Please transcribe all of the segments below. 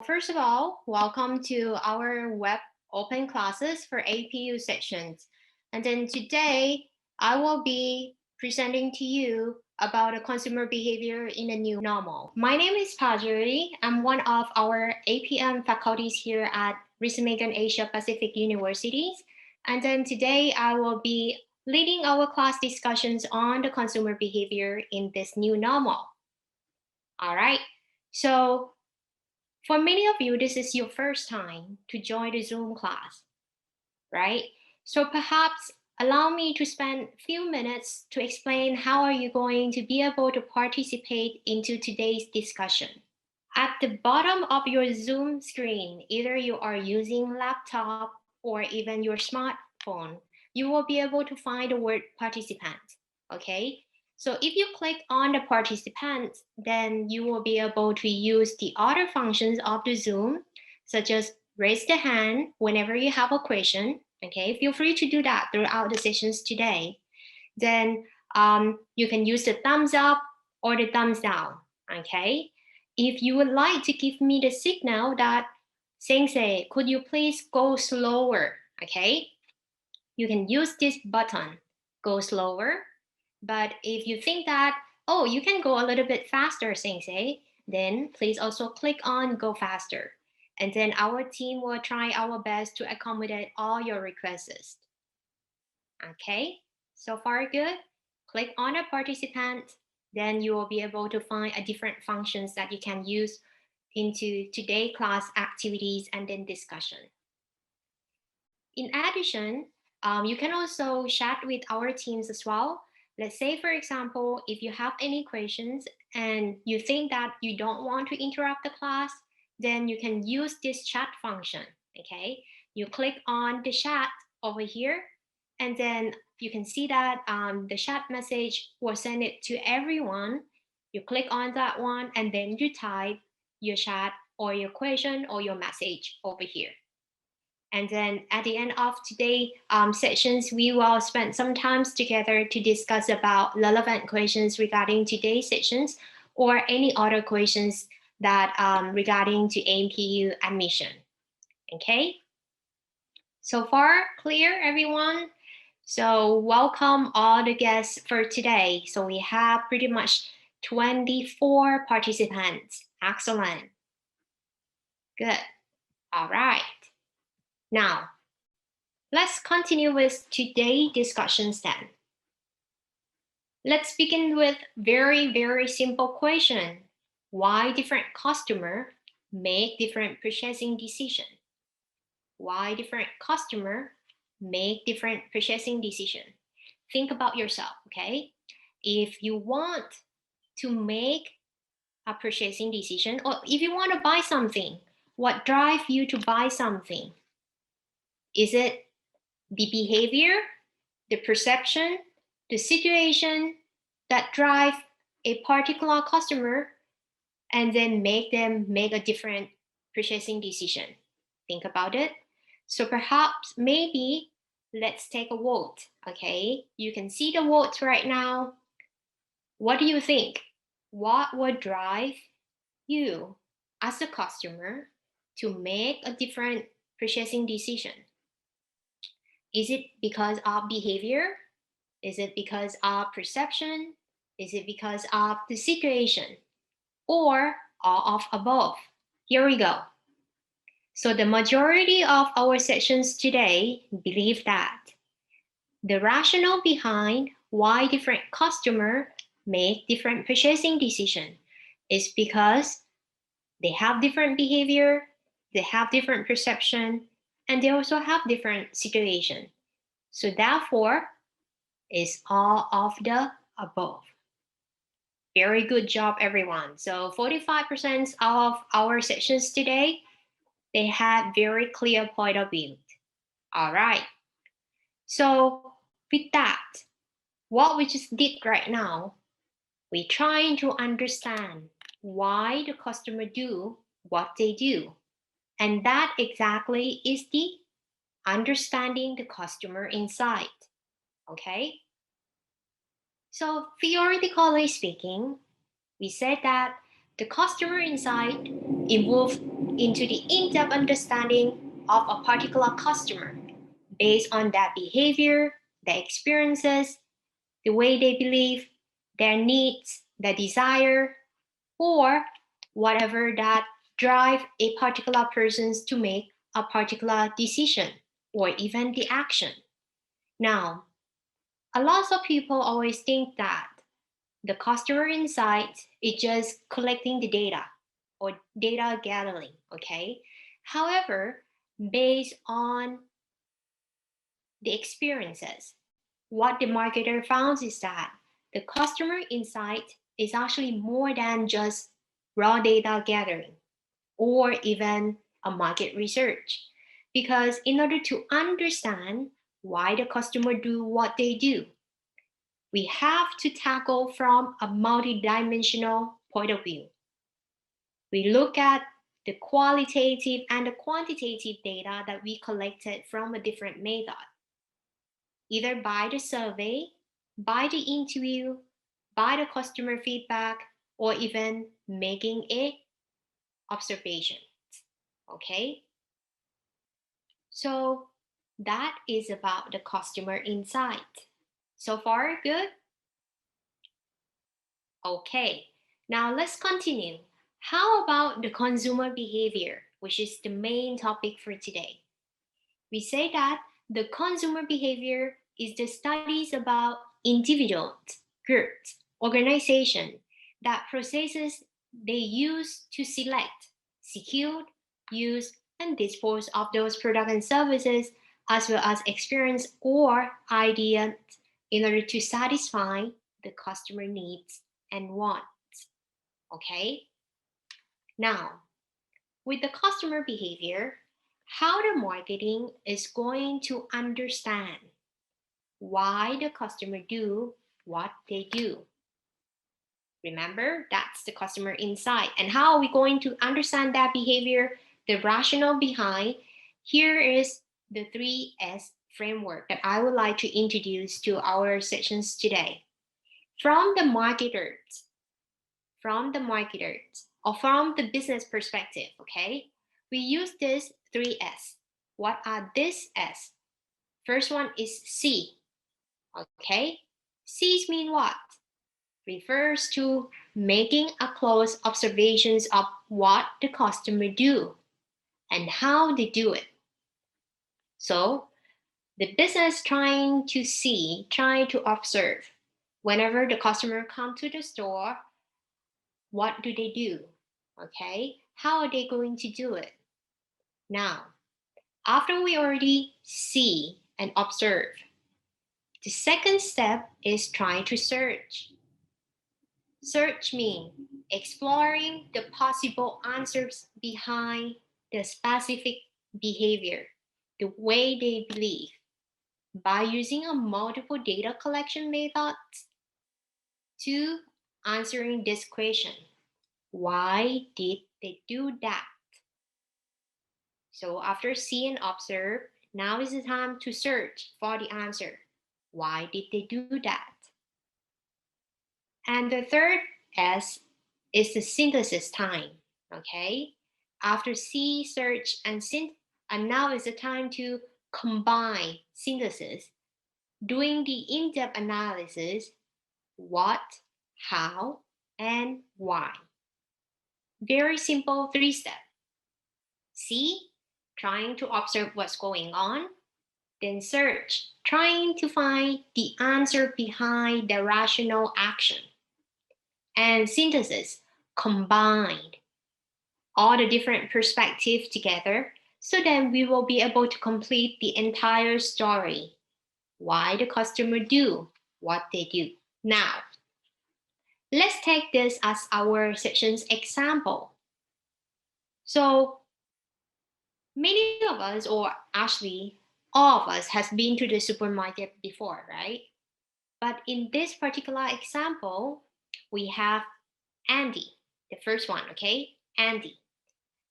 first of all, welcome to our web open classes for APU sessions. And then today, I will be presenting to you about a consumer behavior in a new normal. My name is Pajaree. I'm one of our APM faculties here at Rissamagan Asia Pacific Universities. And then today, I will be leading our class discussions on the consumer behavior in this new normal. All right, so for many of you, this is your first time to join the Zoom class, right? So perhaps allow me to spend a few minutes to explain how are you going to be able to participate into today's discussion. At the bottom of your Zoom screen, either you are using laptop or even your smartphone, you will be able to find the word participant, okay? So if you click on the participant, then you will be able to use the other functions of the Zoom, such as raise the hand whenever you have a question, okay? Feel free to do that throughout the sessions today. Then you can use the thumbs up or the thumbs down, okay? If you would like to give me the signal that, Sensei, could you please go slower, okay? You can use this button, go slower. But if you think that, oh, you can go a little bit faster, Sensei, then please also click on go faster. And then our team will try our best to accommodate all your requests. Okay, so far good? Click on a participant, then you will be able to find a different functions that you can use into today's class activities and then discussion. In addition, you can also chat with our teams as well. Let's say, for example, if you have any questions and you think that you don't want to interrupt the class, then you can use this chat function, okay? You click on the chat over here, and then you can see that the chat message will send it to everyone. You click on that one, and then you type your chat or your question or your message over here. And then at the end of today's sessions, we will spend some time together to discuss about relevant questions regarding today's sessions or any other questions that regarding to APU admission. Okay, so far clear, everyone? So welcome all the guests for today. So we have pretty much 24 participants. Excellent. Good. All right. Now, let's continue with today's discussions then. Let's begin with very simple question. Why different customers make different purchasing decisions? Why different customers make different purchasing decisions? Think about yourself, okay? If you want to make a purchasing decision, or if you want to buy something, what drives you to buy something? Is it the behavior, the perception, the situation that drive a particular customer and then make them make a different purchasing decision? Think about it. So perhaps maybe let's take a vote, okay? You can see the votes right now. What do you think? What would drive you as a customer to make a different purchasing decision? Is it because of behavior? Is it because of perception? Is it because of the situation? Or all of above? Here we go. So the majority of our sessions today believe that the rationale behind why different customers make different purchasing decisions is because they have different behavior, they have different perception, and they also have different situation. So therefore, it's all of the above. Very good job, everyone. So 45% of our sessions today, they had very clear point of view. All right. So with that, what we just did right now, we're trying to understand why the customer do what they do. And that exactly is the understanding the customer insight, okay? So theoretically speaking, we said that the customer insight involved into the in-depth understanding of a particular customer based on their behavior, their experiences, the way they believe, their needs, their desire, or whatever that drive a particular person to make a particular decision or even the action. Now, a lot of people always think that the customer insight is just collecting the data or data gathering, okay? However, based on the experiences, what the marketer found is that the customer insight is actually more than just raw data gathering or even a market research. Because in order to understand why the customer do what they do, we have to tackle from a multidimensional point of view. We look at the qualitative and the quantitative data that we collected from a different method, either by the survey, by the interview, by the customer feedback, or even making a observation. Okay? So that is about the customer insight. So far, good? Okay, now let's continue. How about the consumer behavior, which is the main topic for today? We say that the consumer behavior is the studies about individuals, groups, organizations that processes they use to select, secure, use, and dispose of those products and services, as well as experience or ideas in order to satisfy the customer needs and wants. Okay? Now, with the customer behavior, how the marketing is going to understand why the customer do what they do. Remember, that's the customer insight. And how are we going to understand that behavior, the rationale behind? Here is the 3S framework that I would like to introduce to our sessions today. From the marketers, or from the business perspective, okay? We use this 3S. What are these S? First one is C, okay? C's mean what? Refers to making a close observations of what the customer do and how they do it. So the business trying to observe whenever the customer come to the store, what do they do? Okay, how are they going to do it? Now, after we already see and observe, the second step is trying to search. Search means exploring the possible answers behind the specific behavior, the way they believe, by using a multiple data collection methods to answering this question. Why did they do that? So after see and observe, now is the time to search for the answer. Why did they do that? And the third S is the synthesis time, okay? After see, search, and now is the time to combine synthesis, doing the in-depth analysis, what, how, and why. Very simple 3-step. See, trying to observe what's going on, then search, trying to find the answer behind the rational action, and synthesis, combined all the different perspectives together, so then we will be able to complete the entire story, why the customer do what they do. Now, let's take this as our session's example. So many of us, or actually all of us, has been to the supermarket before, right? But in this particular example, we have Andy, the first one, okay? Andy.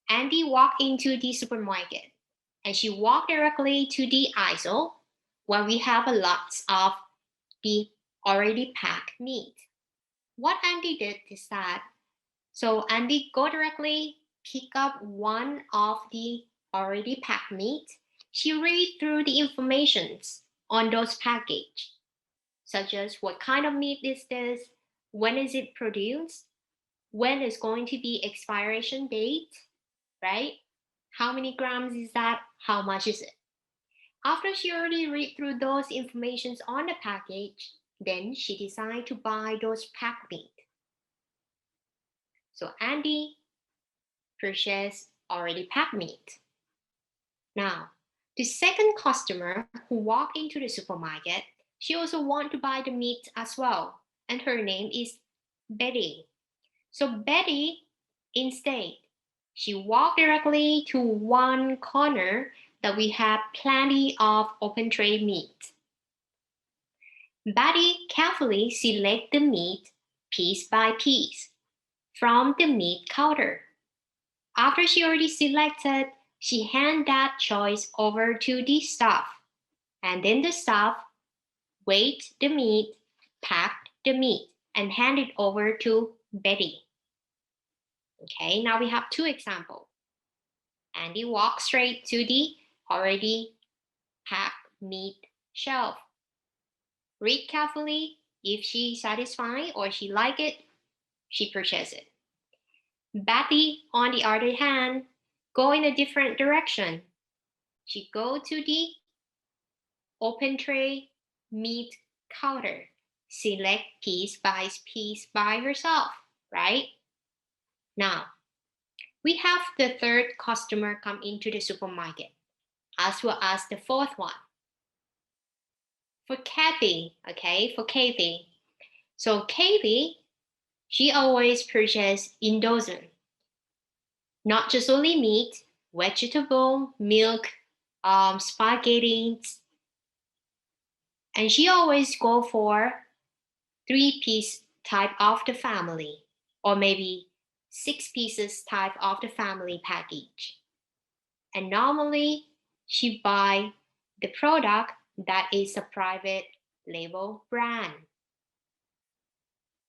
Andy walked into the supermarket and she walked directly to the aisle where we have a lot of the already packed meat. What Andy did is that, so Andy go directly pick up one of the already packed meat, she read through the information on those package, such as what kind of meat is this, when is it produced, when is going to be expiration date, right? How many grams is that? How much is it? After she already read through those informations on the package, then she decided to buy those packed meat. So Andy purchased already packed meat. Now, the second customer who walked into the supermarket, she also wanted to buy the meat as well, and her name is Betty. So Betty, instead, she walked directly to one corner that we have plenty of open tray meat. Betty carefully selected the meat piece by piece from the meat counter. After she already selected, she handed that choice over to the staff, and then the staff weighed the meat, packed the meat, and handed over to Betty. Okay, now we have two examples. Andy walked straight to the already packed meat shelf. Read carefully. If she's satisfied or she likes it, she purchases it. Betty, on the other hand, go in a different direction. She go to the open tray meat counter, select piece by herself, right? Now, we have the third customer come into the supermarket, as well as the fourth one. For Kathy, okay, for Kathy. So Kathy, she always purchases in dozen. Not just only meat, vegetable, milk, spaghetti. And she always go for 3-piece type of the family, or maybe 6 pieces type of the family package. And normally she buy the product that is a private label brand.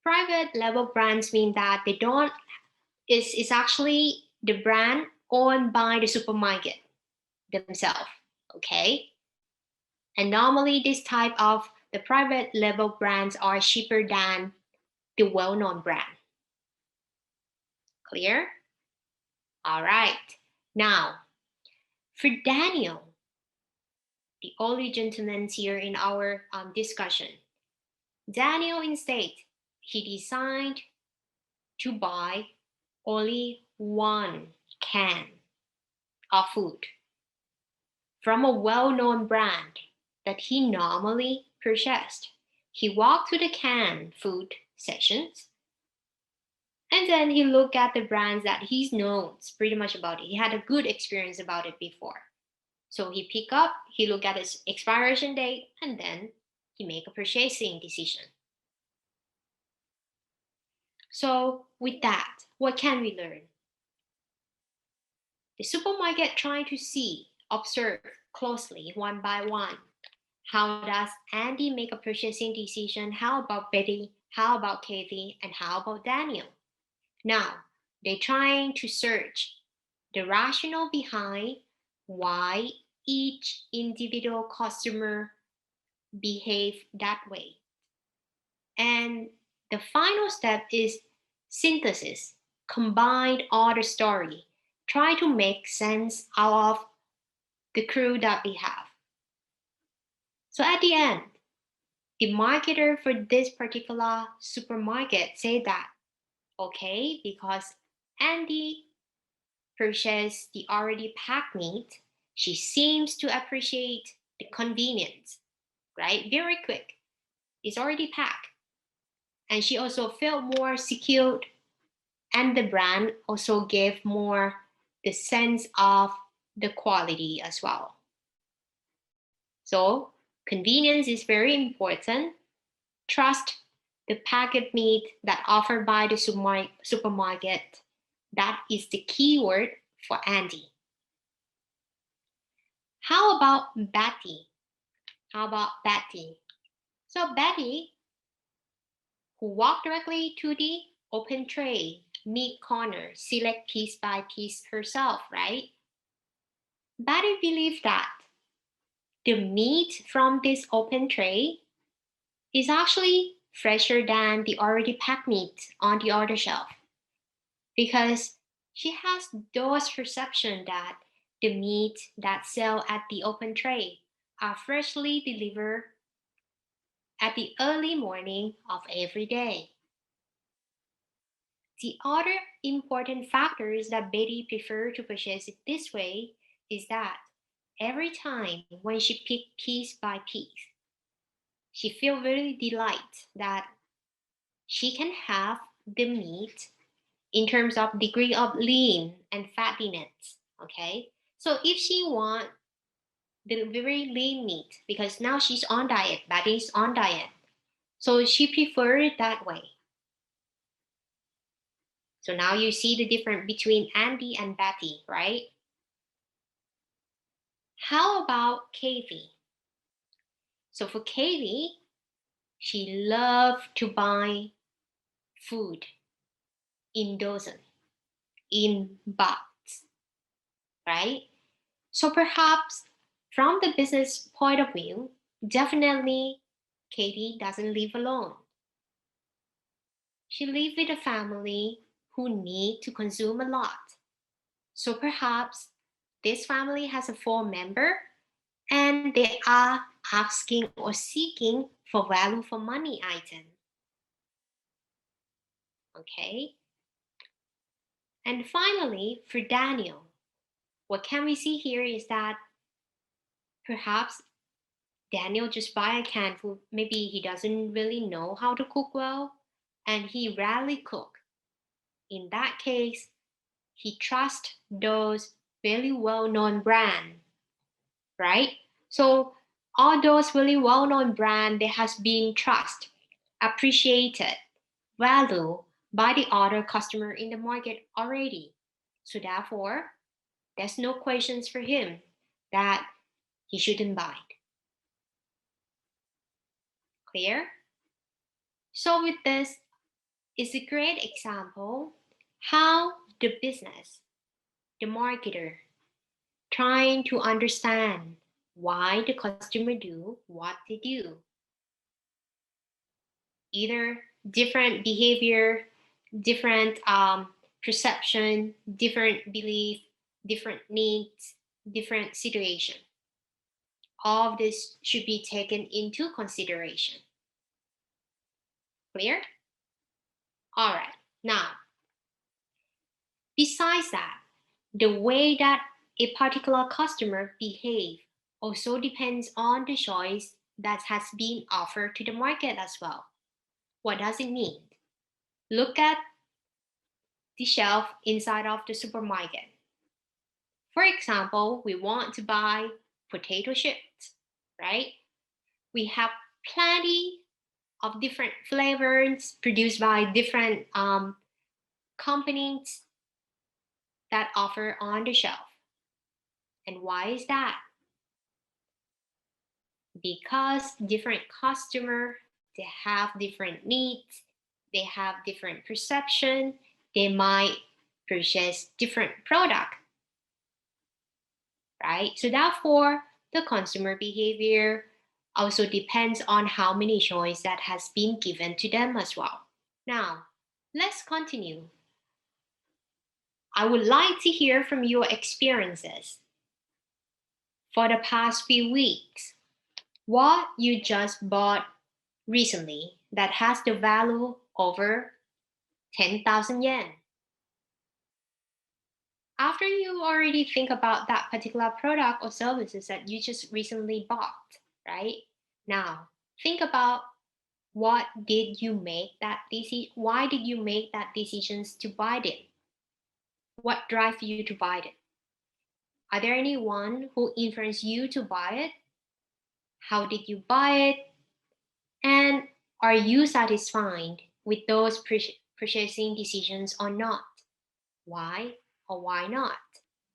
Private label brands mean that they don't, it's actually the brand owned by the supermarket themselves, okay? And normally this type of the private label brands are cheaper than the well-known brand. Clear? All right. Now, for Daniel, the only gentleman here in our discussion, Daniel instead, he decided to buy only one can of food from a well-known brand that he normally purchased. He walked to the canned food sections, and then he looked at the brands that he knows pretty much about it. He had a good experience about it before. So he pick up, he look at its expiration date, and then he make a purchasing decision. So with that, what can we learn? The supermarket trying to see, observe closely one by one. How does Andy make a purchasing decision? How about Betty? How about Kathy? And how about Daniel? Now, they're trying to search the rationale behind why each individual customer behave that way. And the final step is synthesis, combine all the story, try to make sense out of the crew that we have. So at the end, the marketer for this particular supermarket said that, okay, because Andy purchased the already packed meat, she seems to appreciate the convenience, right? Very quick. It's already packed. And she also felt more secured, and the brand also gave more the sense of the quality as well. So convenience is very important. Trust the packaged meat that offered by the supermarket. That is the key word for Andy. How about Betty? So Betty, who walked directly to the open tray meat corner, select piece by piece herself, right? But I believe that the meat from this open tray is actually fresher than the already packed meat on the other shelf, because she has those perception that the meat that sell at the open tray are freshly delivered at the early morning of every day. The other important factors that Betty prefer to purchase it this way is that every time when she pick piece by piece, she feel very delight that she can have the meat in terms of degree of lean and fattiness. Okay, so if she want the very lean meat, because now she's on diet, Betty's on diet, so she prefer it that way. So now you see the difference between Andy and Betty, right? How about Katie? So for Katie, she loved to buy food in dozen, in box, right? So perhaps from the business point of view, definitely Katie doesn't live alone. She lives with a family who need to consume a lot. So perhaps this family has a 4 member and they are asking or seeking for value for money item. Okay. And finally, for Daniel, what can we see here is that perhaps Daniel just buy a canned food. Maybe he doesn't really know how to cook well and he rarely cook. In that case, he trusts those very well-known brand, right? So all those really well-known brand, there has been trust, appreciated, value by the other customer in the market already. So therefore, there's no questions for him that he shouldn't buy it. Clear? So with this, it's a great example how the business, the marketer, trying to understand why the customer do what they do. Either different behavior, different perception, different belief, different needs, different situation. All of this should be taken into consideration. Clear? All right. Now, besides that, the way that a particular customer behave also depends on the choice that has been offered to the market as well. What does it mean? Look at the shelf inside of the supermarket. For example, we want to buy potato chips, right? We have plenty of different flavors produced by different companies that offer on the shelf. And why is that? Because different customer, they have different needs, they have different perception, they might purchase different product, right? So therefore, the consumer behavior also depends on how many choice that has been given to them as well. Now, let's continue. I would like to hear from your experiences for the past few weeks. What you just bought recently that has the value over 10,000 yen. After you already think about that particular product or services that you just recently bought, right? Now, think about what did you make that decision? Why did you make that decisions to buy it? What drives you to buy it? Are there anyone who influenced you to buy it? How did you buy it? And are you satisfied with those purchasing decisions or not? Why or why not?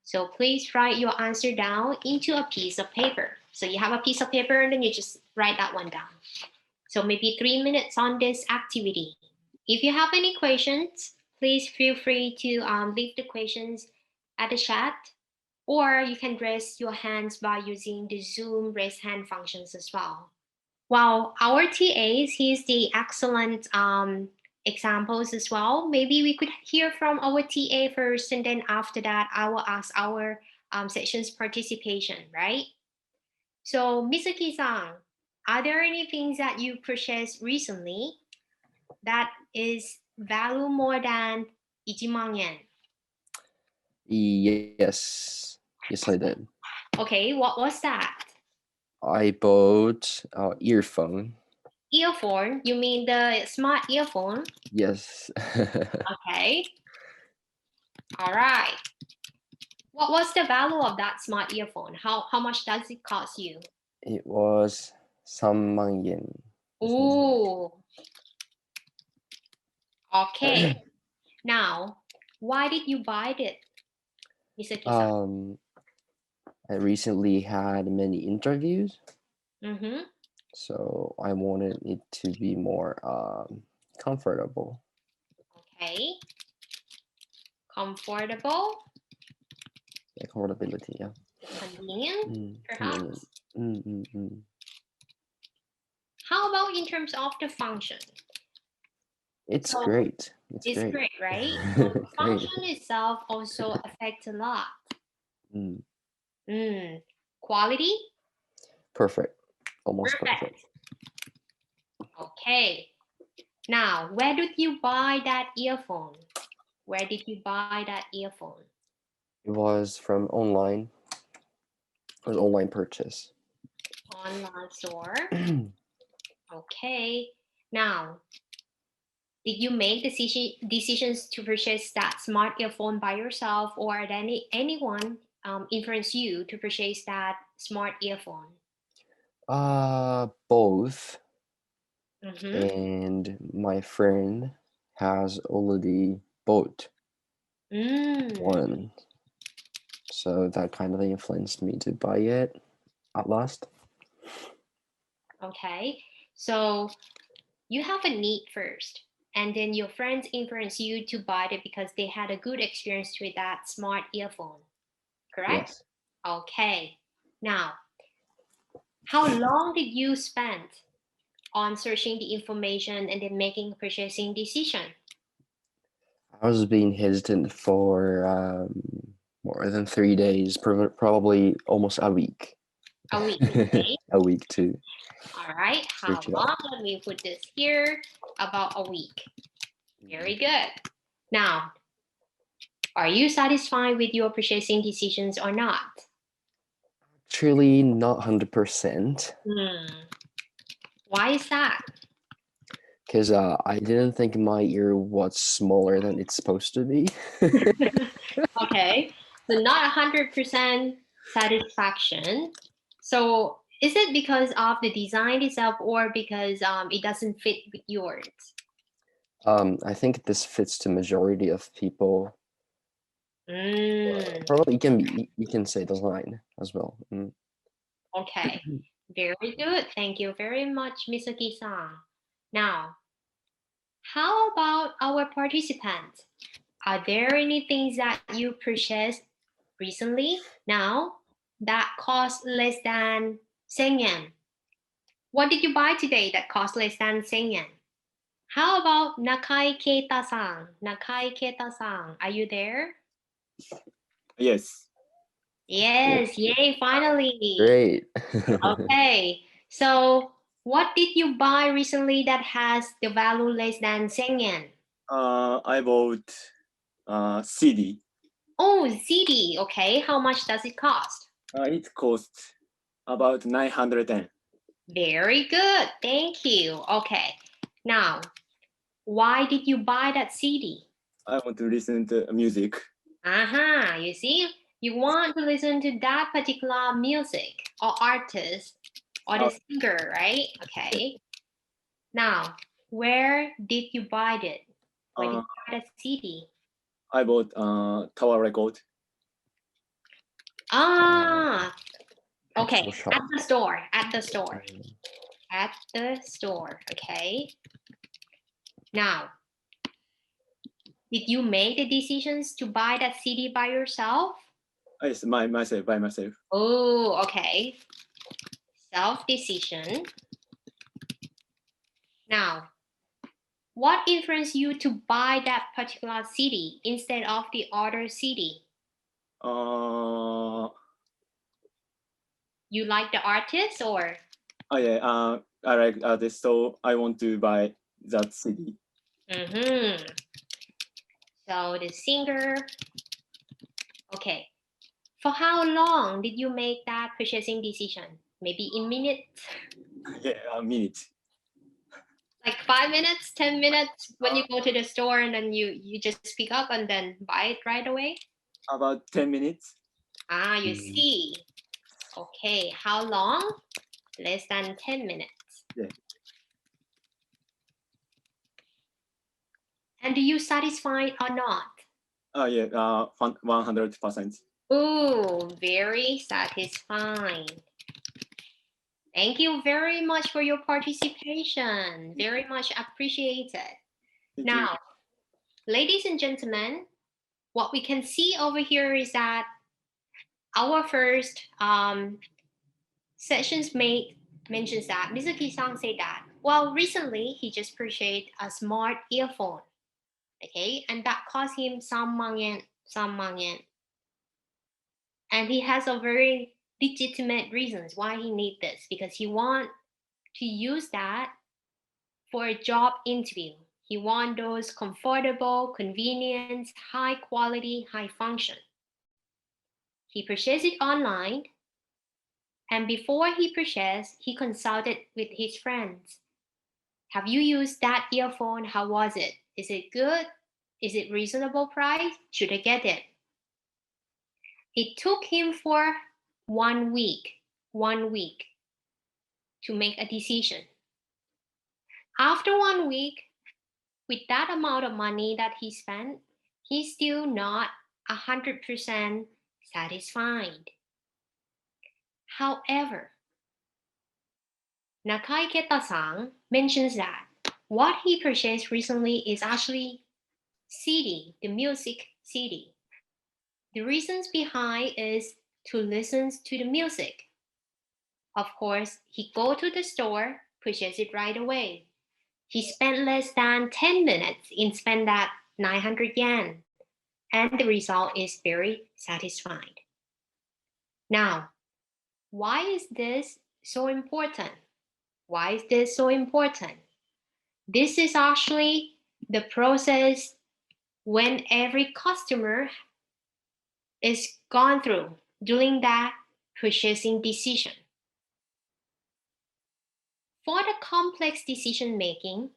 So please write your answer down into a piece of paper. So you have a piece of paper and then you just write that one down. So maybe 3 minutes on this activity. If you have any questions, please feel free to leave the questions at the chat, or you can raise your hands by using the Zoom raise hand functions as well. While our TAs, here's the excellent examples as well. Maybe we could hear from our TA first, and then after that, I will ask our session's participation, right? So, Misaki-san, are there any things that you purchased recently that is value more than 1万円? Yes, I did. Okay, what was that? I bought earphone. Earphone? You mean the smart earphone? Yes. Okay. All right. What was the value of that smart earphone? How much does it cost you? It was 3万円. Ooh. Okay. Now, why did you buy it, Misaki-san? I recently had many interviews. Mm-hmm. So I wanted it to be more comfortable. Okay. Comfortable. Yeah, comfortability, yeah. Convenient, perhaps. Convenient. How about in terms of the function? It's great. It's great, right? So the function itself also affects a lot. Quality? Perfect. Almost perfect. Okay. Now, where did you buy that earphone? Where did you buy that earphone? It was from online. It was online purchase. Online store. Okay. Now, did you make decisions to purchase that smart earphone by yourself, or did anyone influence you to purchase that smart earphone? Both. Mm-hmm. And my friend has already bought one. So that kind of influenced me to buy it at last. Okay. So you have a need first, and then your friends influence you to buy it because they had a good experience with that smart earphone. Correct? Yes. Okay. Now, how long did you spend on searching the information and then making a purchasing decision? I was being hesitant for more than 3 days, probably almost a week. A week, okay? A week too. All right. How long? Let me put this here. About a week. Very good. Now, are you satisfied with your purchasing decisions or not? Actually, not 100%. Why is that? Because I didn't think my ear was smaller than it's supposed to be. Okay, so not 100% satisfaction. So is it because of the design itself, or because it doesn't fit with yours? I think this fits the majority of people. Probably you can say design as well. Okay, very good. Thank you very much, Misaki-san. Now, how about our participants? Are there any things that you purchased recently now that cost less than 1000 yen? What did you buy today that cost less than 1000 yen? How about Nakai Keita-san? Nakai Keita-san, are you there? Yes. Yes, yay, finally. Great. Okay, so what did you buy recently that has the value less than 1000 yen? I bought CD. Oh, CD, okay. How much does it cost? It costs about 910. Very good, thank you. Okay, now, why did you buy that CD? I want to listen to music. You see, you want to listen to that particular music or artist or the singer, right? Okay. Now, where did you buy it? Where did you buy that CD? I bought Tower Record. Okay, at the store, At the store, okay. Now, Did you make the decisions to buy that CD by yourself? Yes, myself, by myself. Oh, okay. Self-decision. Now, what influenced you to buy that particular CD instead of the other CD? You like the artist or? Oh yeah, I like artists, so I want to buy that CD. So the singer. Okay. For how long did you make that purchasing decision? Maybe in minutes? Yeah, a minute. Like 5 minutes, 10 minutes when you go to the store and then you just pick up and then buy it right away? About 10 minutes. Ah, you see. Okay, how long? Less than 10 minutes. Yeah. And do you satisfied or not? Oh yeah, 100%. Oh, very satisfying. Thank you very much for your participation. Very much appreciated. Thank Now, ladies and gentlemen, what we can see over here is that our first sessions mate mentions that Mizuki-san said that, well, recently he just purchased a smart earphone, okay, and that cost him some yen. And he has a very legitimate reasons why he need this, because he want to use that for a job interview. He want those comfortable, convenient, high quality, high function. He purchased it online, and before he purchased, he consulted with his friends. Have you used that earphone? How was it? Is it good? Is it reasonable price? Should I get it? It took him for 1 week to make a decision. After 1 week, with that amount of money that he spent, he's still not 100% satisfied. However, Nakai Keta-san mentions that what he purchased recently is actually CD, the music CD. The reasons behind is to listen to the music. Of course, he go to the store, purchase it right away. He spent less than 10 minutes in spend that 900 yen, and the result is very satisfied. Now, why is this so important? Why is this so important? This is actually the process when every customer is gone through during that purchasing decision. For the complex decision making,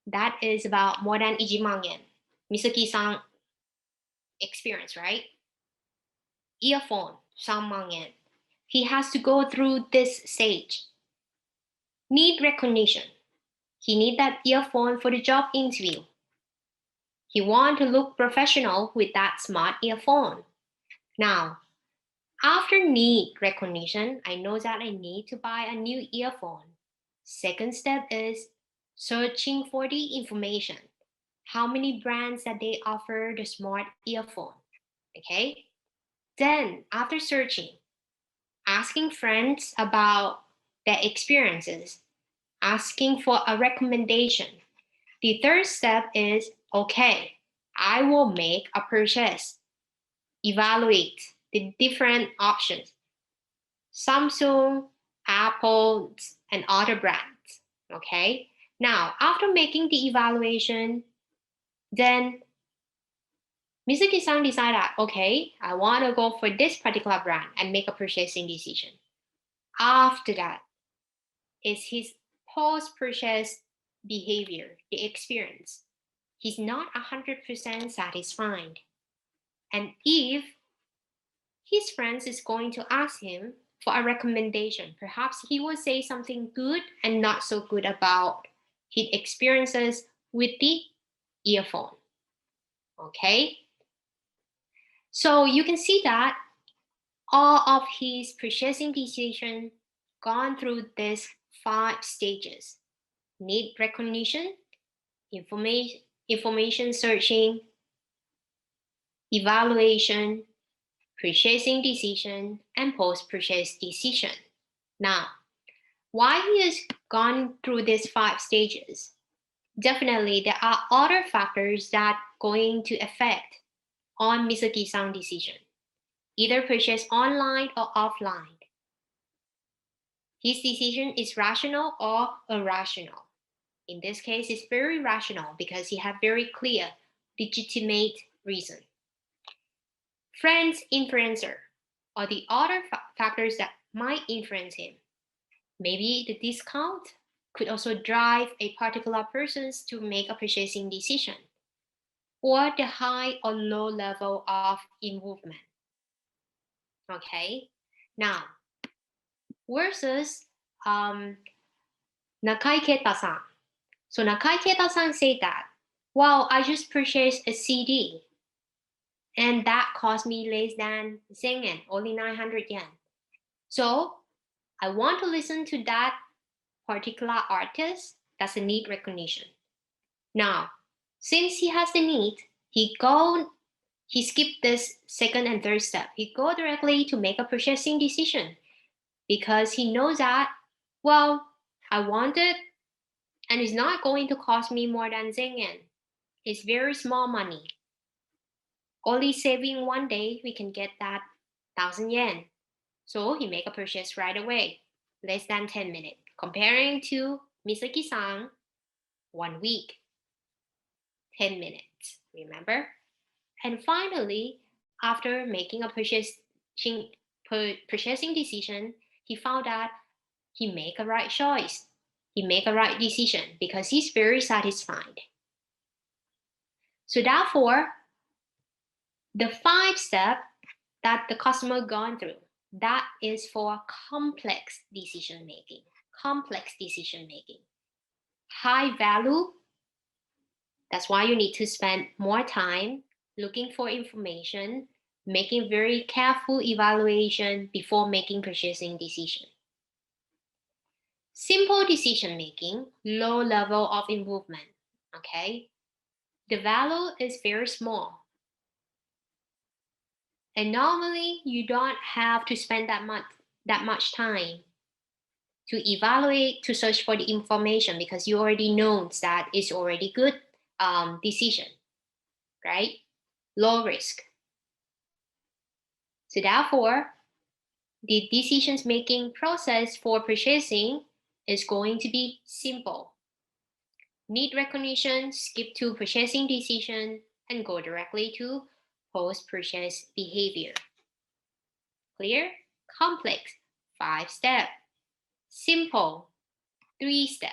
that is about more than 1万yen. Misuki-san experience, right? Earphone, 3万yen. He has to go through this stage. Need recognition. He need that earphone for the job interview. He want to look professional with that smart earphone. Now, after need recognition, I know that I need to buy a new earphone. Second step is searching for the information. How many brands that they offer the smart earphone, okay? Then after searching, asking friends about their experiences, asking for a recommendation. The third step is, okay, I will make a purchase. Evaluate the different options. Samsung, Apple, and other brands, okay? Now, after making the evaluation, then Mizuki-san decided, okay, I want to go for this particular brand and make a purchasing decision. After that is his post-purchase behavior, the experience. He's not 100% satisfied. And if his friends is going to ask him for a recommendation, perhaps he will say something good and not so good about his experiences with the earphone. Okay? So you can see that all of his purchasing decision gone through these 5 stages. Need recognition, information searching, evaluation, purchasing decision, and post-purchase decision. Now, why he has gone through these 5 stages? Definitely, there are other factors that are going to affect on Misaki-san decision, either purchase online or offline. His decision is rational or irrational. In this case, it's very rational because he has very clear, legitimate reason. Friends influencer are the other factors that might influence him. Maybe the discount could also drive a particular person to make a purchasing decision, or the high or low level of involvement. Okay, now versus Nakaiketa-san. So Nakaiketa-san said that, well, I just purchased a CD and that cost me less than 1000 yen, only 900 yen. So I want to listen to that particular artist. That's a need recognition. Now, since he has the need, he skipped this second and third step. He go directly to make a purchasing decision because he knows that, well, I want it and it's not going to cost me more than 1000 yen. It's very small money. Only saving 1 day, we can get that 1000 yen. So he make a purchase right away, less than 10 minutes, comparing to Misaki-san, 1 week, 10 minutes, remember? And finally, after making a purchasing decision, he found that he made a right choice. He made a right decision because he's very satisfied. So therefore, the 5 steps that the customer gone through, that is for complex decision making. Complex decision making. High value, that's why you need to spend more time looking for information, making very careful evaluation before making purchasing decision. Simple decision making, low level of involvement, okay? The value is very small. And normally you don't have to spend that much time to evaluate, to search for the information because you already know that it's already good decision, right? Low risk. So therefore, the decisions making process for purchasing is going to be simple. Need recognition, skip to purchasing decision, and go directly to post-purchase behavior. Clear? Complex, 5 steps. Simple, 3 steps.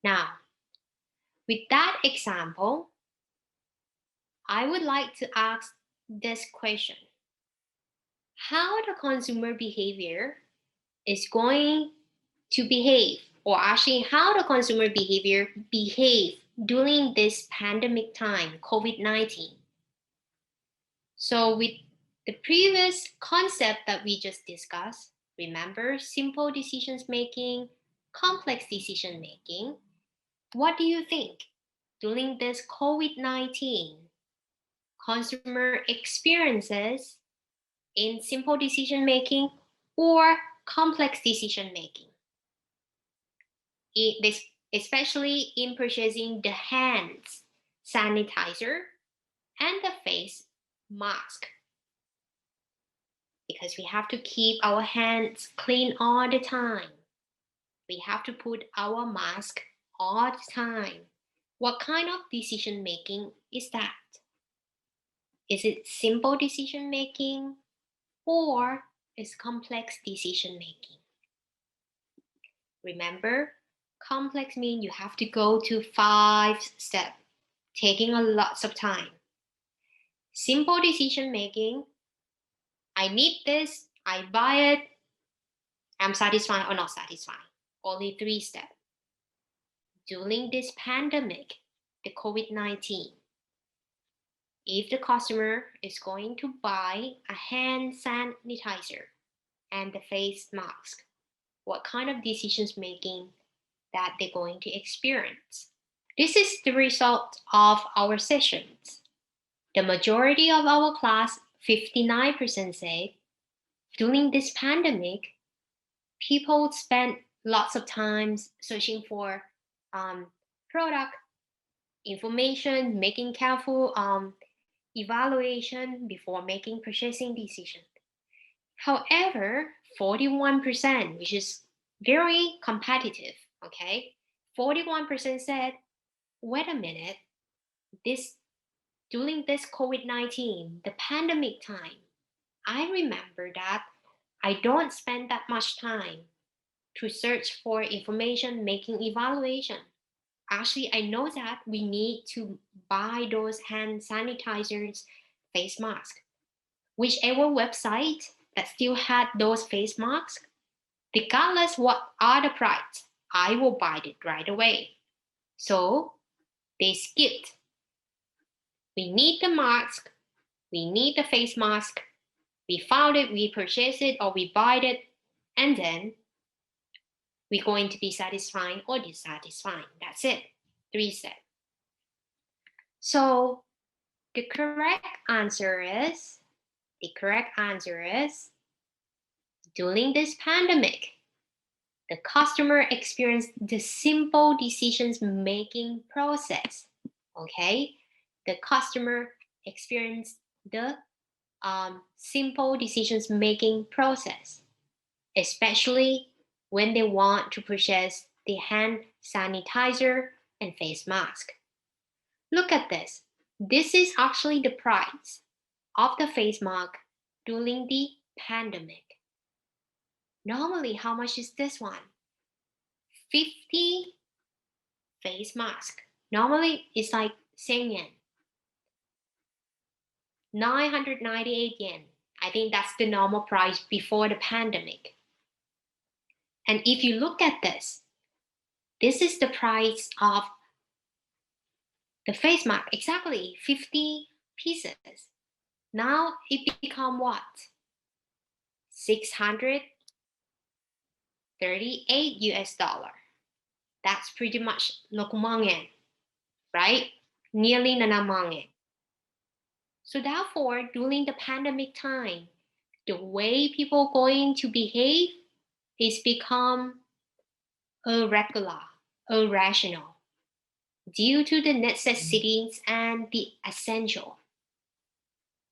Now, with that example, I would like to ask this question. How the consumer behavior is going to behave, or actually how the consumer behavior behave during this pandemic time, COVID-19. So with the previous concept that we just discussed, remember, simple decisions making, complex decision making. What do you think during this COVID-19 consumer experiences in simple decision making or complex decision making? Especially in purchasing the hands sanitizer and the face mask, because we have to keep our hands clean all the time. We have to put our mask all the time. What kind of decision making is that? Is it simple decision making or is complex decision making? Remember, complex means you have to go to 5 steps, taking a lot of time. Simple decision making, I need this, I buy it, I'm satisfied or not satisfied. Only 3 steps. During this pandemic, the COVID-19, if the customer is going to buy a hand sanitizer and the face mask, what kind of decisions making that they're going to experience? This is the result of our sessions. The majority of our class, 59%, said during this pandemic, people spent lots of time searching for product information, making careful evaluation before making purchasing decisions. However, 41%, which is very competitive, okay? 41% said, wait a minute, during this COVID-19, the pandemic time, I remember that I don't spend that much time to search for information, making evaluation. Actually, I know that we need to buy those hand sanitizers, face masks. Whichever website that still had those face masks, regardless what are the price, I will buy it right away. So they skipped. We need the mask, we need the face mask, we found it, we purchased it, or we buy it, and then we're going to be satisfied or dissatisfied. That's it. 3 steps. So the correct answer is during this pandemic, the customer experienced the simple decisions making process. Okay, the customer experienced the simple decisions making process, especially when they want to purchase the hand sanitizer and face mask. Look at this. This is actually the price of the face mask during the pandemic. Normally, how much is this one? 50 face mask. Normally, it's like 10 yen. 998 yen. I think that's the normal price before the pandemic. And if you look at this is the price of the face mask, exactly 50 pieces. Now it become what? 638 US dollar. That's pretty much 6,000 yen, right? Nearly 7,000 yen. So therefore, during the pandemic time, the way people going to behave is become irregular, irrational, due to the necessities and the essential.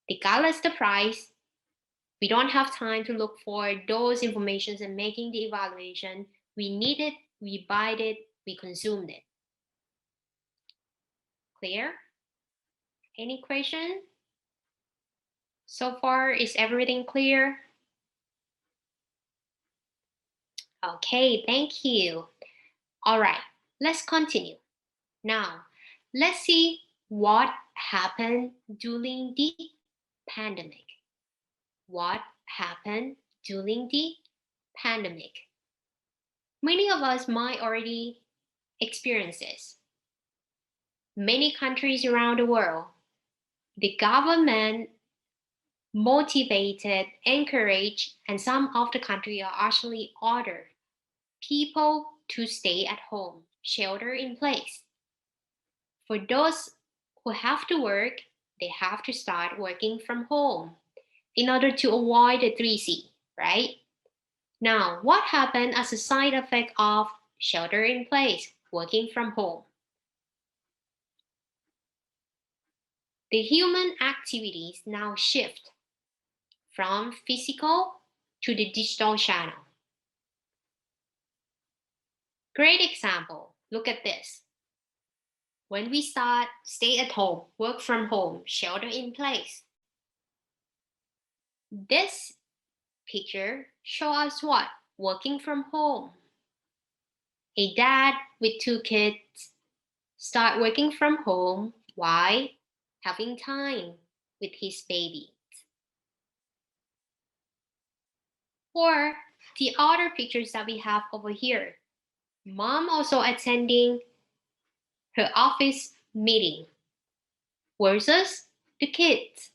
Regardless the price, we don't have time to look for those informations and making the evaluation. We need it, we buy it, we consume it. Clear? Any question? So far, is everything clear? Okay, thank you. All right, let's continue. Now, let's see what happened during the pandemic. What happened during the pandemic? Many of us might already experience this. Many countries around the world, the government motivated, encouraged, and some of the countries are actually ordered people to stay at home, shelter in place. For those who have to work, they have to start working from home in order to avoid the 3C, right? Now, what happened as a side effect of shelter in place, working from home? The human activities now shift from physical to the digital channel. Great example, look at this. When we start stay at home, work from home, shelter in place, this picture shows us what? Working from home. A dad with 2 kids start working from home. Why? Having time with his baby. Or the other pictures that we have over here. Mom also attending her office meeting versus the kids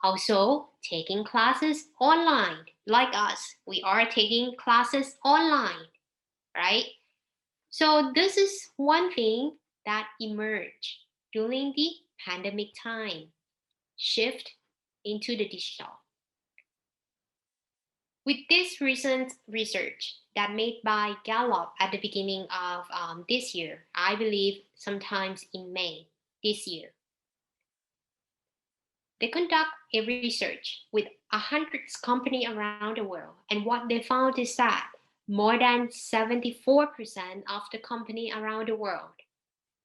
also taking classes online. Like us, we are taking classes online, right? So this is one thing that emerged during the pandemic time. shift into the digital. With this recent research that made by Gallup at the beginning of this year, I believe sometimes in May this year, they conduct a research with 100 companies around the world, and what they found is that more than 74% of the company around the world,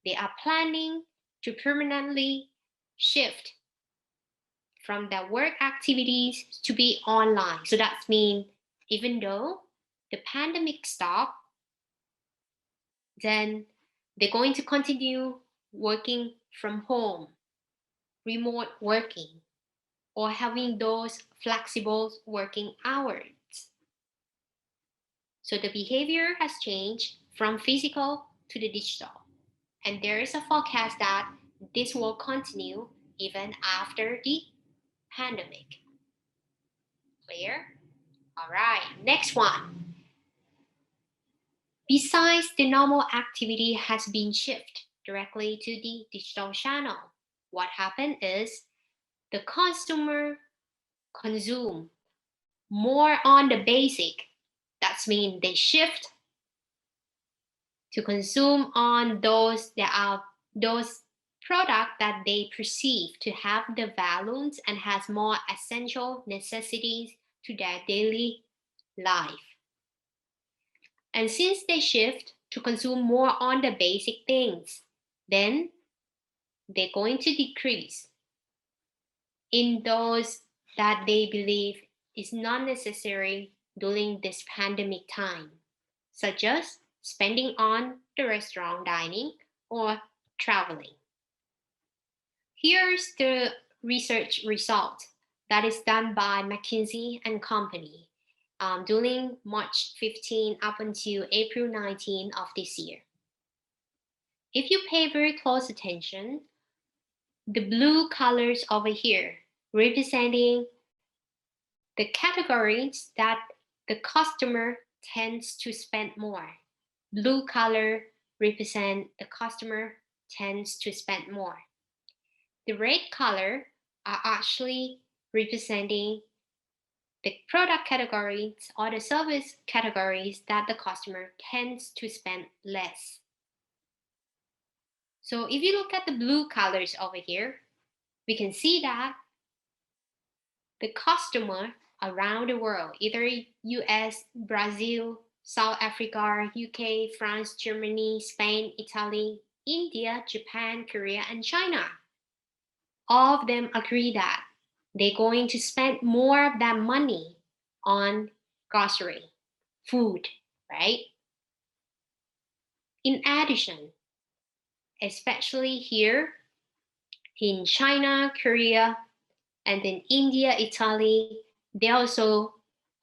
they are planning to permanently shift from their work activities to be online. So that means even though the pandemic stopped, then they're going to continue working from home, remote working, or having those flexible working hours. So the behavior has changed from physical to the digital. And there is a forecast that this will continue even after the pandemic. Clear? All right, next one. Besides the normal activity has been shifted directly to the digital channel, what happened is the consumer consume more on the basic. That means they shift to consume on those products that they perceive to have the values and has more essential necessities to their daily life. And since they shift to consume more on the basic things, then they're going to decrease in those that they believe is not necessary during this pandemic time, such as spending on the restaurant dining or traveling. Here's the research result that is done by McKinsey and Company during March 15 up until April 19 of this year. If you pay very close attention, the blue colors over here representing the categories that the customer tends to spend more. Blue color represent the customer tends to spend more. The red color are actually representing the product categories or the service categories that the customer tends to spend less. So if you look at the blue colors over here, we can see that the customer around the world, either US, Brazil, South Africa, UK, France, Germany, Spain, Italy, India, Japan, Korea, and China, all of them agree that they're going to spend more of that money on grocery, food, right? In addition, especially here in China, Korea, and then India, Italy, they also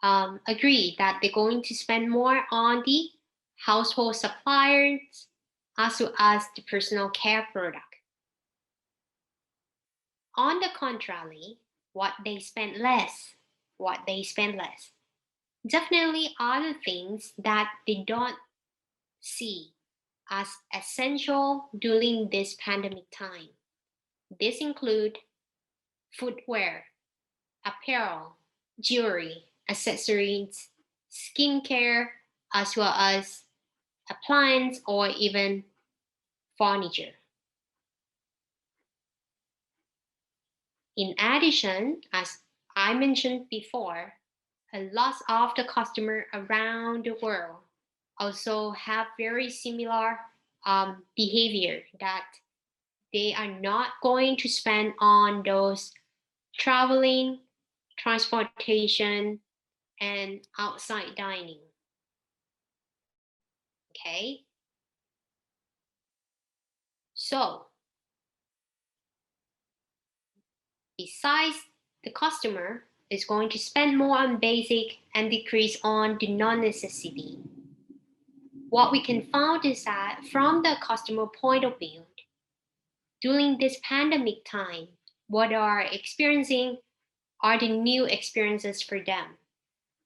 agree that they're going to spend more on the household suppliers as well as the personal care product. On the contrary, what they spend less. Definitely other things that they don't see as essential during this pandemic time. This include footwear, apparel, jewelry, accessories, skincare, as well as appliance or even furniture. In addition, as I mentioned before, a lot of the customers around the world also have very similar behavior that they are not going to spend on those traveling, transportation, and outside dining. Okay? So, besides the customer is going to spend more on basic and decrease on the non-necessity, what we can find is that from the customer point of view, during this pandemic time, what they are experiencing are the new experiences for them.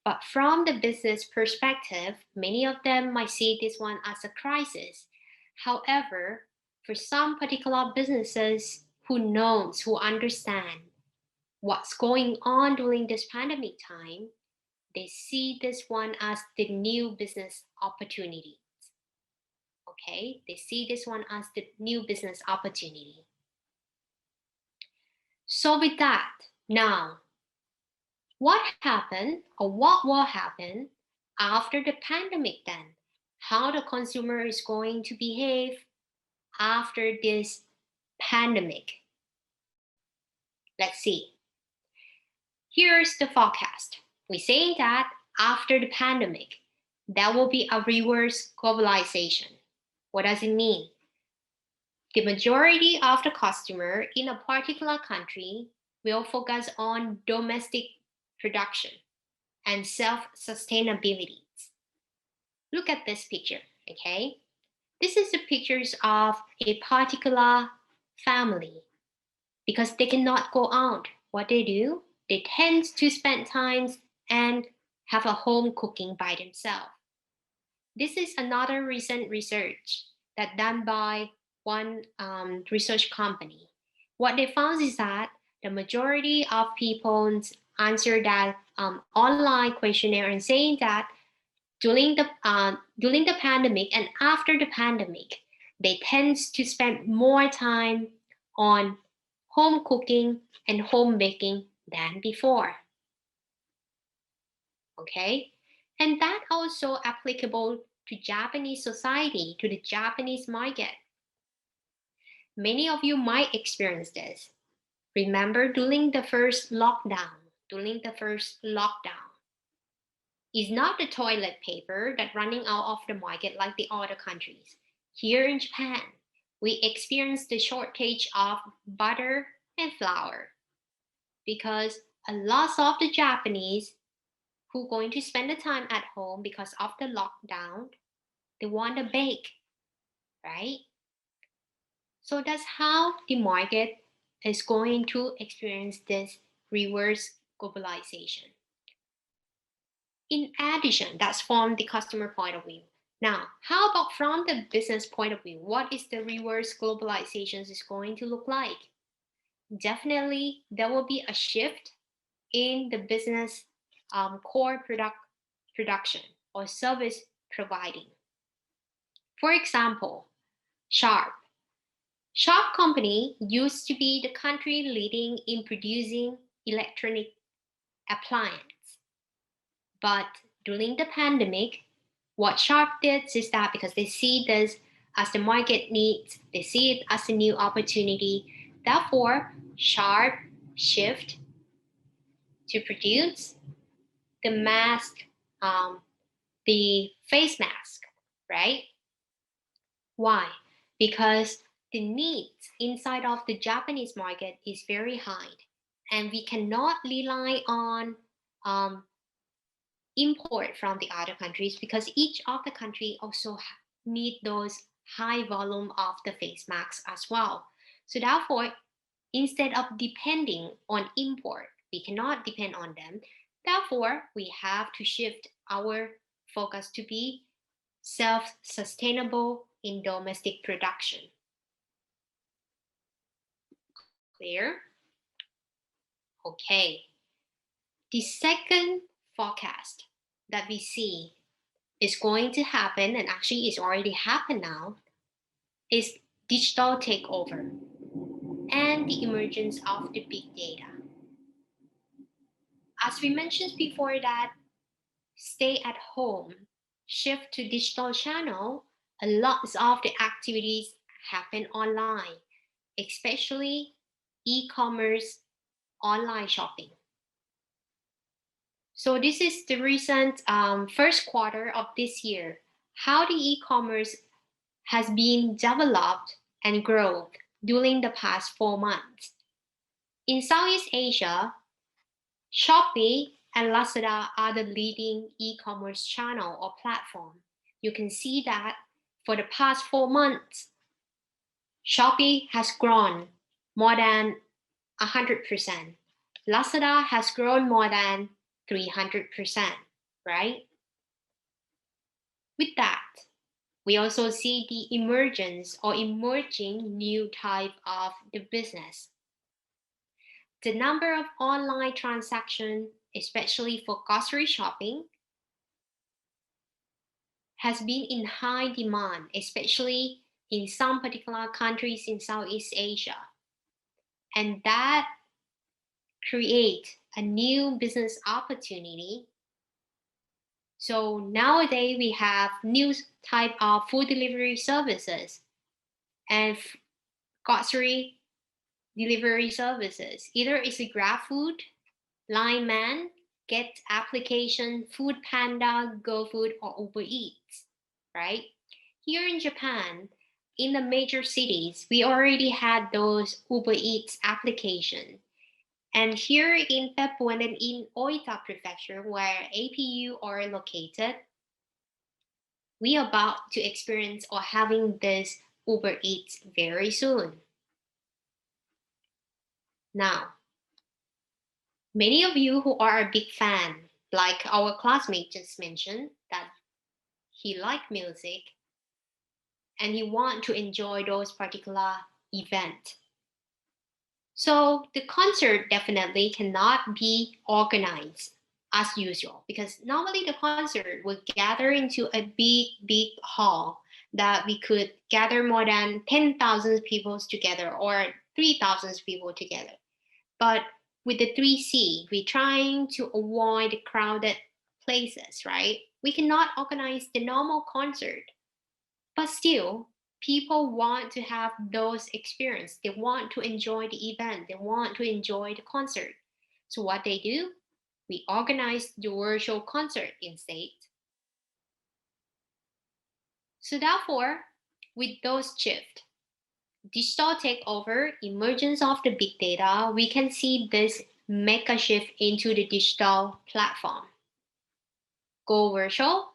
But from the business perspective, many of them might see this one as a crisis. However, for some particular businesses who understand what's going on during this pandemic time, they see this one as the new business opportunity. Okay, they see this one as the new business opportunity. So with that, now, what happened or what will happen after the pandemic then? How the consumer is going to behave after this pandemic? Let's see. Here's the forecast. We're saying that after the pandemic, there will be a reverse globalization. What does it mean? The majority of the customer in a particular country will focus on domestic production and self-sustainability. Look at this picture, okay? This is the pictures of a particular family. Because they cannot go out, what they do, they tend to spend time and have a home cooking by themselves. This is another recent research that done by one research company. What they found is that the majority of people answer that online questionnaire and saying that during the pandemic and after the pandemic, they tend to spend more time on home cooking and home baking than before. Okay, and that also applicable to Japanese society, to the Japanese market. Many of you might experience this. Remember during the first lockdown, it's not the toilet paper that running out of the market like the other countries. Here in Japan, we experienced the shortage of butter and flour because a lot of the Japanese who are going to spend the time at home because of the lockdown, they want to bake, right? So that's how the market is going to experience this reverse globalization. In addition, that's from the customer point of view. Now, how about from the business point of view? What is the reverse globalization is going to look like? Definitely, there will be a shift in the business core production or service providing. For example, Sharp. Sharp company used to be the country leading in producing electronic appliances. But during the pandemic, what Sharp did is that because they see this as the market needs, they see it as a new opportunity. Therefore, Sharp shift to produce the mask, the face mask, right? Why? Because the needs inside of the Japanese market is very high, and we cannot rely on import from the other countries because each of the country also need those high volume of the face masks as well. So therefore, instead of depending on import, we cannot depend on them. Therefore, we have to shift our focus to be self-sustainable in domestic production. Clear? Okay. The second forecast that we see is going to happen, and actually it's already happened now, is digital takeover and the emergence of the big data. As we mentioned before that stay at home, shift to digital channel, a lot of the activities happen online, especially e-commerce, online shopping. So this is the recent first quarter of this year, how the e-commerce has been developed and grown during the past 4 months. In Southeast Asia, Shopee and Lazada are the leading e-commerce channel or platform. You can see that for the past 4 months, Shopee has grown more than 100%. Lazada has grown more than 300%, right? With that, we also see the emergence or emerging new type of the business. the number of online transactions, especially for grocery shopping, has been in high demand, especially in some particular countries in Southeast Asia. And that creates a new business opportunity. So nowadays we have new type of food delivery services and grocery delivery services. Either it's a Grab Food, Line Man, Get Application, Food Panda, GoFood, or Uber Eats, right? Here in Japan, in the major cities, we already had those Uber Eats application. And here in Beppu and in Oita Prefecture, where APU are located, we are about to experience or having this Uber Eats very soon. Now, many of you who are a big fan, like our classmate just mentioned, that he liked music and he want to enjoy those particular events. So the concert definitely cannot be organized as usual, because normally the concert would gather into a big hall that we could gather more than 10,000 people together or 3,000 people together. But with the 3C, we're trying to avoid crowded places, right? We cannot organize the normal concert, but still, people want to have those experiences. They want to enjoy the event. They want to enjoy the concert. So what they do, we organize the virtual concert instead. So therefore, with those shifts, digital takeover, emergence of the big data, we can see this mega shift into the digital platform. Go virtual,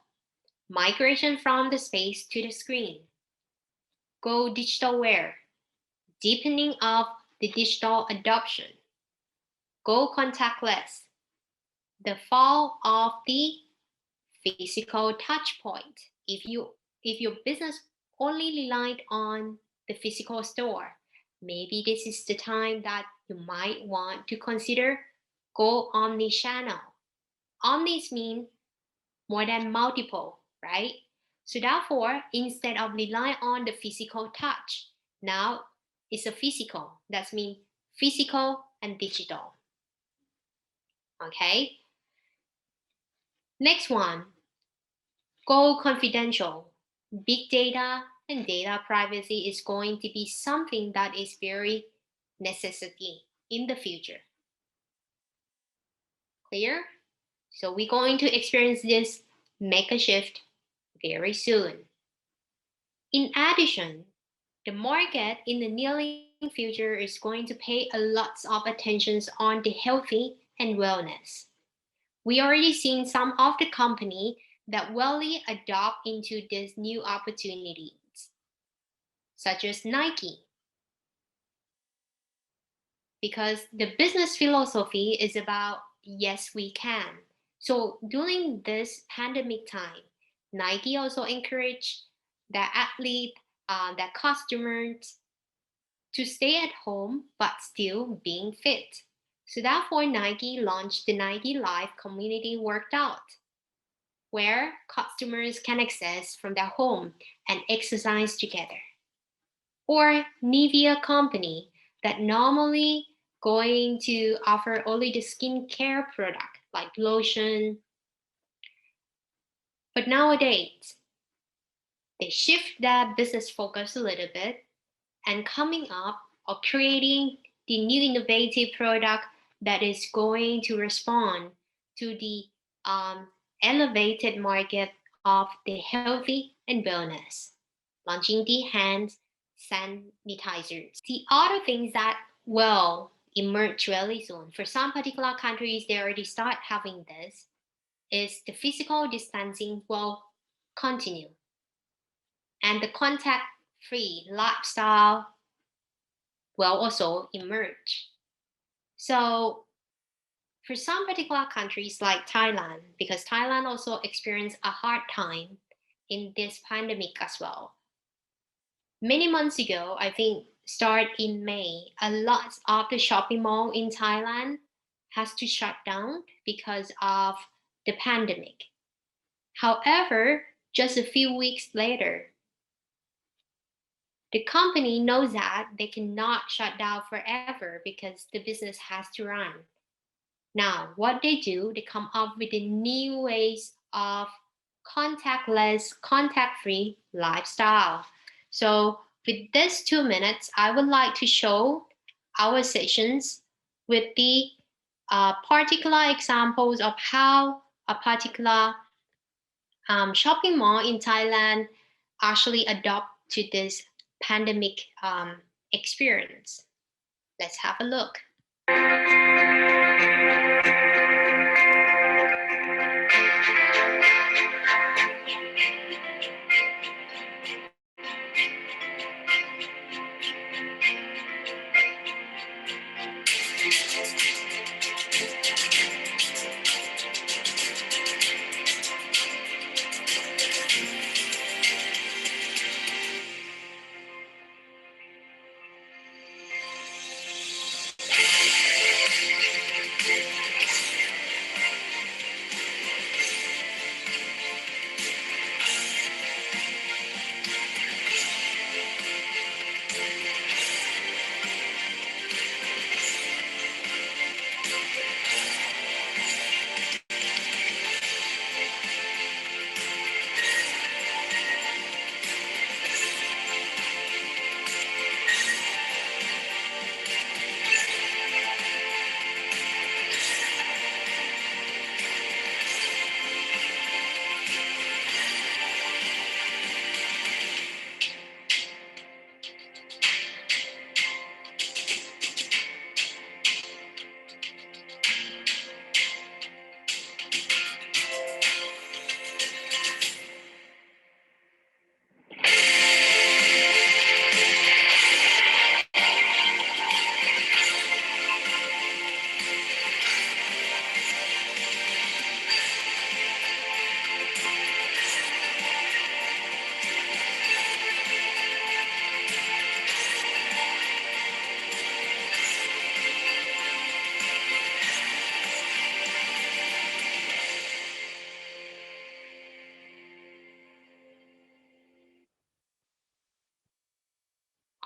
migration from the space to the screen. Go digitalware, deepening of the digital adoption. Go contactless, the fall of the physical touch point. If your business only relied on the physical store, maybe this is the time that you might want to consider go omni-channel. Omnis mean more than multiple, right? So therefore, instead of relying on the physical touch, now it's a physical. That means physical and digital. Okay. Next one, go confidential. Big data and data privacy is going to be something that is very necessity in the future. Clear? So we're going to experience this mega shift very soon. In addition, the market in the near future is going to pay a lot of attention on the healthy and wellness. We already seen some of the company that will adopt into these new opportunities, such as Nike. Because the business philosophy is about yes, we can. So during this pandemic time, Nike also encouraged the athlete, the customers to stay at home but still being fit. So therefore, Nike launched the Nike Live Community Workout, where customers can access from their home and exercise together. Or Nivea company that normally going to offer only the skincare product like lotion. But nowadays, they shift their business focus a little bit and coming up or creating the new innovative product that is going to respond to the elevated market of the healthy and wellness, launching the hand sanitizers. The other things that will emerge really soon, for some particular countries, they already start having this, is the distancing will continue. And the contact-free lifestyle will also emerge. So for some particular countries like Thailand, because Thailand also experienced a hard time in this pandemic as well. Many months ago, I think start in May, a lot of the shopping mall in Thailand has to shut down because of the pandemic. However, just a few weeks later, the company knows that they cannot shut down forever because the business has to run. Now, what they do, they come up with the new ways of contactless, contact-free lifestyle. So with this 2 minutes, I would like to show our sessions with the particular examples of how a particular shopping mall in Thailand actually adopt to this pandemic experience. Let's have a look.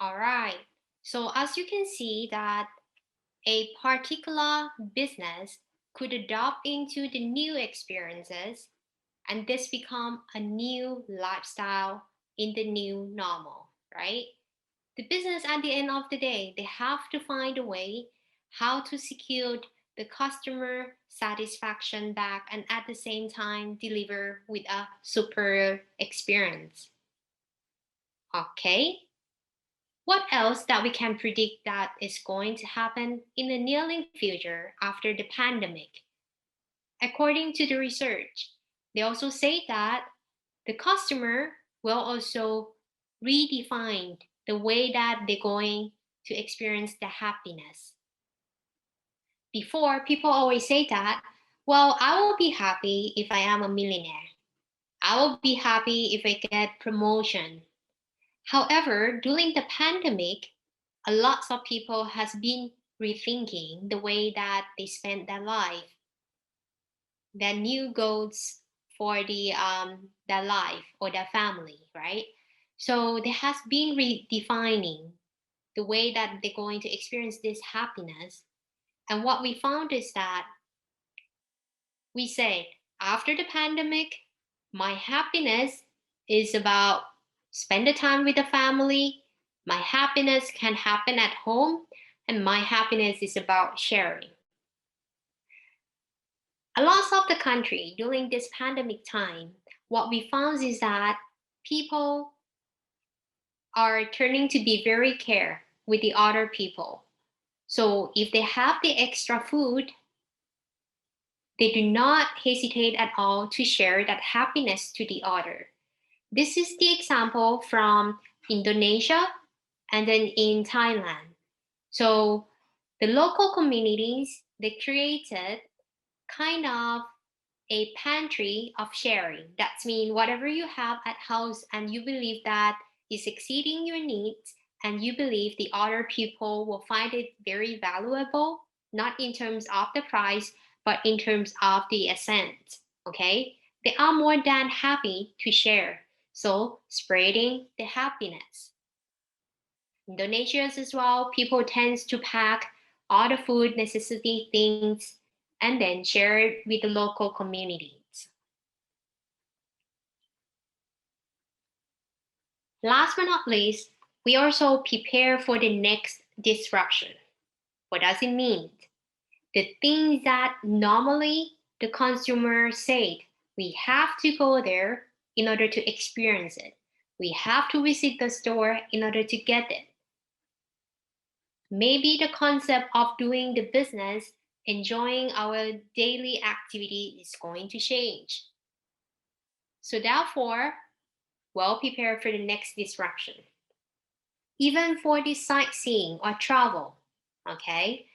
All right, so as you can see that a particular business could adopt into the new experiences and this become a new lifestyle in the new normal, right? The business at the end of the day, they have to find a way how to secure the customer satisfaction back and at the same time deliver with a superior experience. Okay. What else that we can predict that is going to happen in the near future after the pandemic? According to the research, they also say that the customer will also redefine the way that they're going to experience the happiness. Before, people always say that, well, I will be happy if I am a millionaire. I will be happy if I get promotion. However, during the pandemic, a lot of people has been rethinking the way that they spend their life, their new goals for their life or their family, right? So there has been redefining the way that they're going to experience this happiness. And what we found is that we said, after the pandemic, my happiness is about spend the time with the family. My happiness can happen at home, and my happiness is about sharing. A lot of the country during this pandemic time, what we found is that people are turning to be very care with the other people. So if they have the extra food, they do not hesitate at all to share that happiness to the other. This is the example from Indonesia and then in Thailand. So the local communities, they created kind of a pantry of sharing. That means whatever you have at house and you believe that is exceeding your needs, and you believe the other people will find it very valuable, not in terms of the price, but in terms of the essence, okay? They are more than happy to share. So spreading the happiness. Indonesians as well, people tend to pack all the food necessity things and then share it with the local communities. Last but not least, we also prepare for the next disruption. What does it mean? The things that normally the consumer said, we have to go there in order to experience it. We have to visit the store in order to get it. Maybe the concept of doing the business, enjoying our daily activity is going to change. So therefore, well prepared for the next disruption. Even for the sightseeing or travel, okay?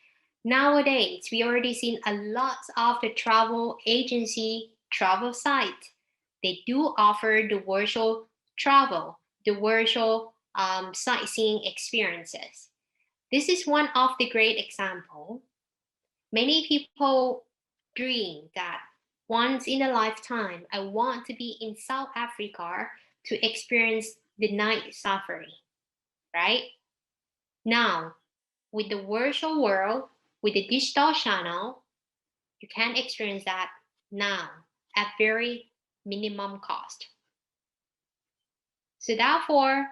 Nowadays, we already seen a lot of the travel agency, travel site. They do offer the virtual travel, the virtual sightseeing experiences. This is one of the great example. Many people dream that once in a lifetime, I want to be in South Africa to experience the night safari, right? Now, with the virtual world, with the digital channel, you can experience that now at very minimum cost. So therefore,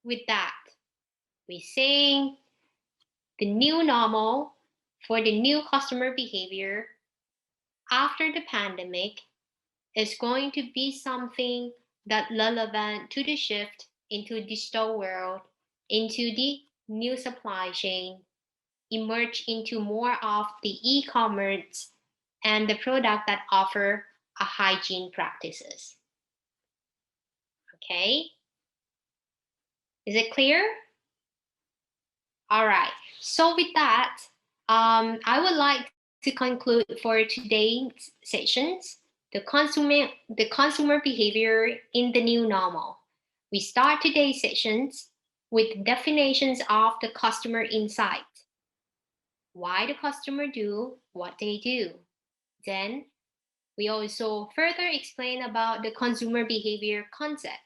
with that, we're saying the new normal for the new customer behavior after the pandemic is going to be something that relevant to the shift into digital world, into the new supply chain, emerge into more of the e-commerce and the product that offer a hygiene practices. Okay, is it clear? All right, so with that, I would like to conclude for today's sessions, the consumer behavior in the new normal. We start today's sessions with definitions of the customer insight. Why the customer do what they do. Then we also further explain about the consumer behavior concept.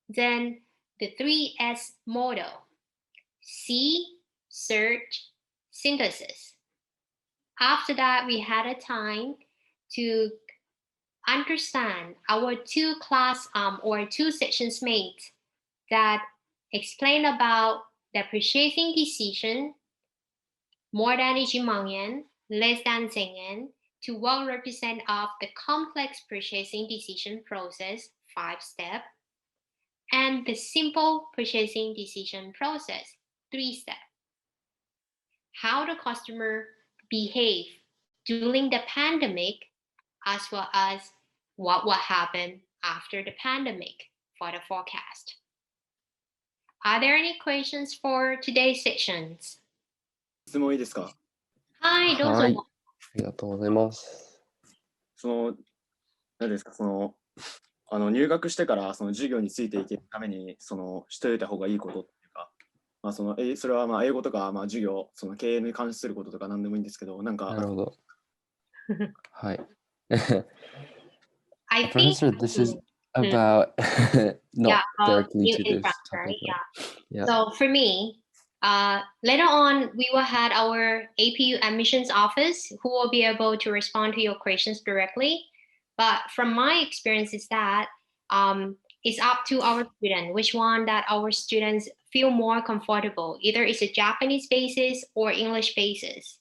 Then the 3S model: see, search, synthesis. After that, we had a time to understand our two sessions mates that explain about the purchasing decision, more than 1,000,000 yen, less than 10 yen, to well represent of the complex purchasing decision process, 5-step, and the simple purchasing decision process, 3-step. How the customer behave during the pandemic, as well as what will happen after the pandemic for the forecast. Are there any questions for today's sessions? 質問いいですか？はい、どうぞ。はい。ありがとうございます。何ですか、入学してから授業についていけるために知っておいた方がいいことっていうか、それは英語とか授業、経営に関することとか何でもいいんですけど、なんか。なるほど。はい。I think, Professor, this is about not directly to this topic. Yeah. So for me, later on, we will have our APU admissions office who will be able to respond to your questions directly. But from my experience is that it's up to our student, which one that our students feel more comfortable. Either it's a Japanese basis or English basis.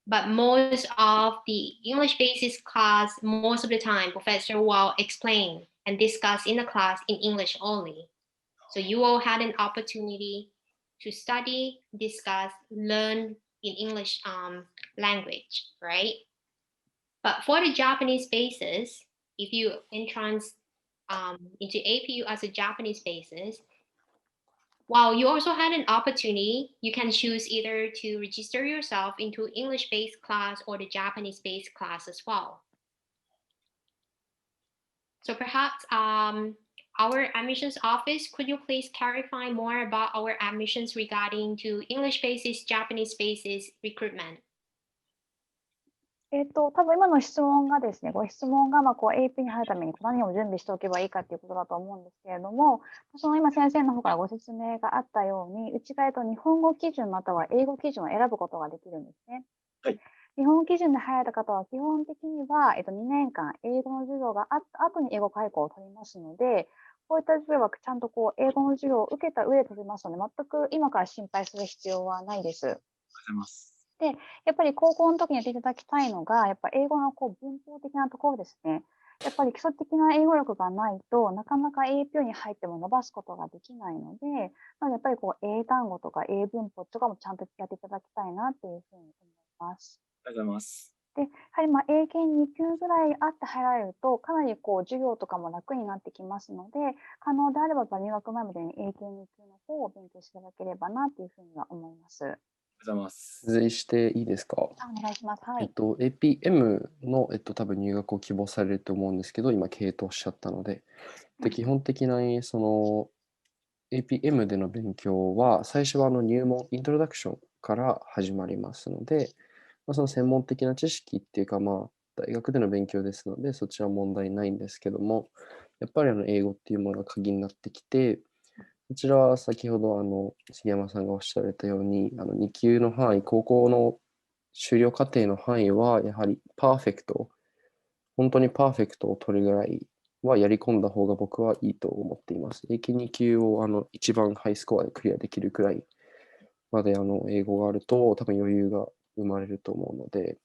But most of the English basis class, most of the time, professor will explain and discuss in the class in English only. So you will have an opportunity to study, discuss, learn in English language, right? But for the Japanese basis, if you entrance into APU as a Japanese basis, while you also had an opportunity, you can choose either to register yourself into English-based class or the Japanese-based class as well. So perhaps our admissions office, could you please clarify more about our admissions regarding to English basis, Japanese basis recruitment? 多分今の質問がですね、ご質問がAP に入るために何を準備しておけばいいかということだと思うんですけれども、その今先生の方からご説明があったように、うちが日本語基準または英語基準を選ぶことができるんですね。はい、日本語基準で入る方は基本的には、2年間英語の授業があった後に英語開講を取りますので、こういった授業はちゃんと英語の授業を受けた上で取りますので、全く今から心配する必要はないです。ありがとうございます。で、やっぱり高校の時にやっていただきたいのが、やっぱ英語の文法的なところですね。やっぱり基礎的な英語力がないとなかなか APO に入っても伸ばすことができないので、なのでやっぱり英単語とか英文法とかもちゃんとやっていただきたいなというふうに思います。ありがとうございます。で、やはり英検2級ぐらいあって入られると、かなり授業とかも楽になってきますので、可能であれば入学前までに英検2級の方を勉強していただければなというふうには思います。ありがとうございます。付随していいですか？お願いします。はい。APM の、多分入学を希望されると思うんですけど、今、系とおっしゃったので、基本的なその APM での勉強は、最初は入門、イントロダクションから始まりますので、その専門的な知識っていうか、大学での勉強ですので、そちらは問題ないんですけども、やっぱり英語っていうものが鍵になってきて、こちらは先ほど杉山さんがおっしゃられたように、2級の範囲、高校の修了課程の範囲は、やはりパーフェクト、本当にパーフェクトを取るぐらいはやり込んだ方が僕はいいと思っています。英検2級を一番ハイスコアでクリアできるくらいまで英語があると、多分余裕が生まれると思うので、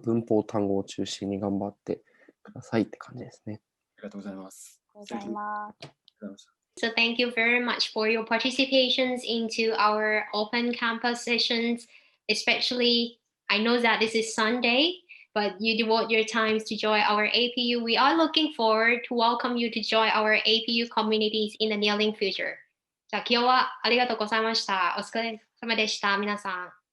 文法単語を中心に頑張ってくださいって感じですね。ありがとうございます。ありがとうございます。So thank you very much for your participations into our open campus sessions, especially I know that this is Sunday, but you devote your times to join our APU. We are looking forward to welcome you to join our APU communities in the near future. じゃあ今日はありがとうございました。お疲れ様でした、皆さん。